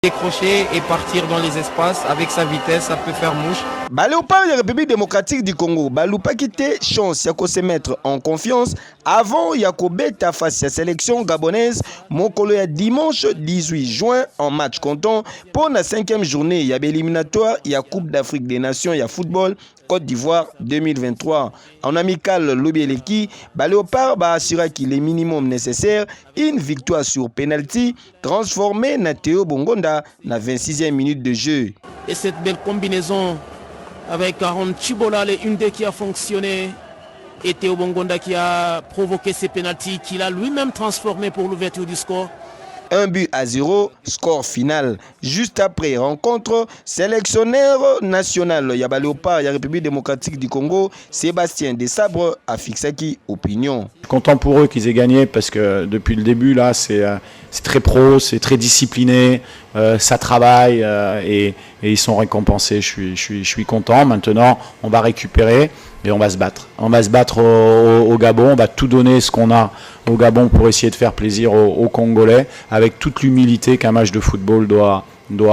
décrocher et partir dans les espaces avec sa vitesse, ça peut faire mouche. Léopard de la République démocratique du Congo, Baloupa quitté chance de se mettre en confiance avant Yakobeta face à la sélection gabonaise. Mokolo ya dimanche 18 juin en match comptant pour la 5e journée. Il y a éliminatoire, il y a Coupe d'Afrique des Nations, il y a football. Côte d'Ivoire 2023. En amical, Lobieleki, Léopard va assurer qu'il est minimum nécessaire. Une victoire sur penalty transformée na Théo Bongonda na 26e minute de jeu. Et cette belle combinaison avec Aaron Chibola, une des qui a fonctionné, et Théo Bongonda qui a provoqué ces pénaltys qu'il a lui-même transformé pour l'ouverture du score. 1-0, score final. Juste après rencontre, sélectionneur national Yaba Léopard, la République démocratique du Congo, Sébastien Desabre a fixé qui opinion. Content pour eux qu'ils aient gagné parce que depuis le début là c'est très pro, c'est très discipliné, ça travaille et ils sont récompensés. Je suis content. Maintenant on va récupérer et on va se battre. On va se battre au Gabon, on va tout donner ce qu'on a au Gabon pour essayer de faire plaisir aux Congolais avec toute l'humilité qu'un match de football doit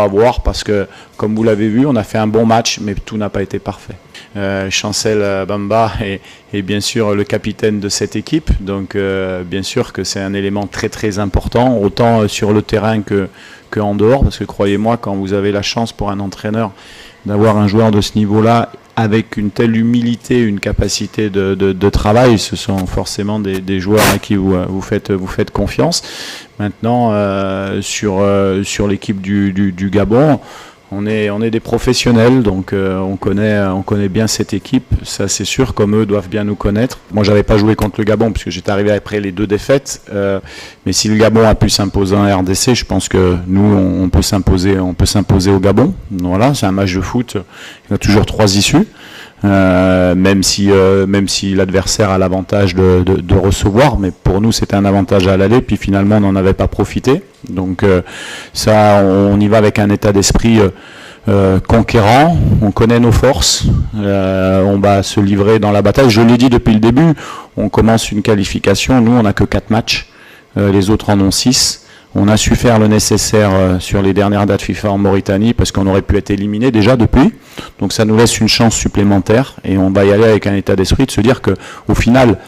avoir parce que comme vous l'avez vu, on a fait un bon match mais tout n'a pas été parfait. Chancel Bamba est bien sûr le capitaine de cette équipe, donc bien sûr que c'est un élément très très important, autant sur le terrain que en dehors, parce que croyez-moi, quand vous avez la chance pour un entraîneur d'avoir un joueur de ce niveau-là avec une telle humilité, une capacité de travail, ce sont forcément des joueurs à qui vous faites confiance. Maintenant, sur l'équipe du Gabon, on est des professionnels, donc on connaît bien cette équipe, ça c'est sûr, comme eux doivent bien nous connaître. Moi j'avais pas joué contre le Gabon puisque j'étais arrivé après les 2 défaites, mais si le Gabon a pu s'imposer en RDC, je pense que nous on peut s'imposer au Gabon. Voilà, c'est un match de foot, il y a toujours 3 issues. Même si l'adversaire a l'avantage de recevoir, mais pour nous c'était un avantage à l'aller, puis finalement on n'en avait pas profité. Donc ça, on y va avec un état d'esprit conquérant, on connaît nos forces, on va se livrer dans la bataille. Je l'ai dit depuis le début, on commence une qualification, nous on n'a que 4 matchs, les autres en ont 6. On a su faire le nécessaire sur les dernières dates FIFA en Mauritanie parce qu'on aurait pu être éliminé déjà depuis. Donc ça nous laisse une chance supplémentaire et on va y aller avec un état d'esprit de se dire qu'au final,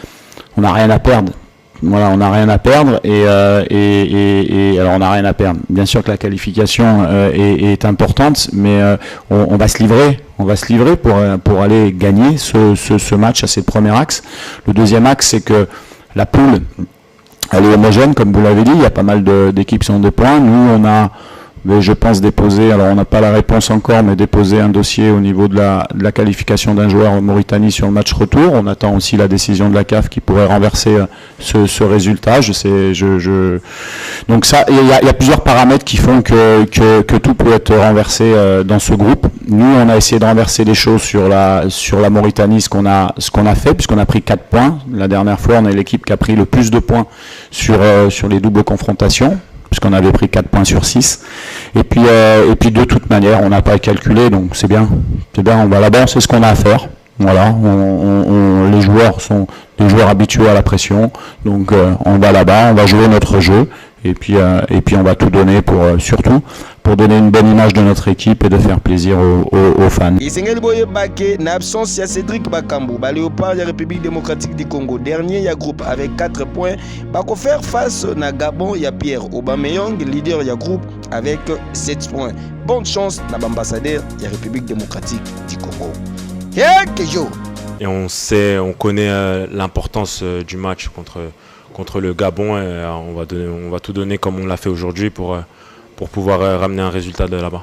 on n'a rien à perdre. Voilà, on n'a rien à perdre et alors on n'a rien à perdre. Bien sûr que la qualification est importante, mais on va se livrer. On va se livrer pour aller gagner ce match à ce premier axe. Le deuxième axe, c'est que la poule, elle est homogène, comme vous l'avez dit, il y a pas mal d'équipes qui ont des points. Nous, on a, je pense, déposé, alors on n'a pas la réponse encore, mais déposé un dossier au niveau de la qualification d'un joueur en Mauritanie sur le match retour. On attend aussi la décision de la CAF qui pourrait renverser ce résultat. Donc ça, il y a plusieurs paramètres qui font que tout peut être renversé dans ce groupe. Nous, on a essayé de renverser les choses sur la Mauritanie, ce qu'on a fait, puisqu'on a pris 4 points. La dernière fois, on est l'équipe qui a pris le plus de points sur les doubles confrontations, puisqu'on avait pris 4 points sur 6. Et puis de toute manière, on n'a pas calculé, donc c'est bien, on va là-bas, c'est ce qu'on a à faire. Voilà, les joueurs sont des joueurs habitués à la pression, donc on va là-bas, on va jouer notre jeu, et puis on va tout donner surtout pour donner une bonne image de notre équipe et de faire plaisir aux fans. Isengel Boye Baké, na absence, il y a Cédric Bakambu, Léopard de la République démocratique du Congo. Dernier, il y a groupe avec 4 points. Bako faire face na Gabon, il y a Pierre Aubameyang, leader, il y a groupe avec 7 points. Bonne chance, na ambassadeur de la République démocratique du Congo. Et on connaît l'importance du match contre le Gabon et on va tout donner comme on l'a fait aujourd'hui pour pouvoir ramener un résultat de là-bas.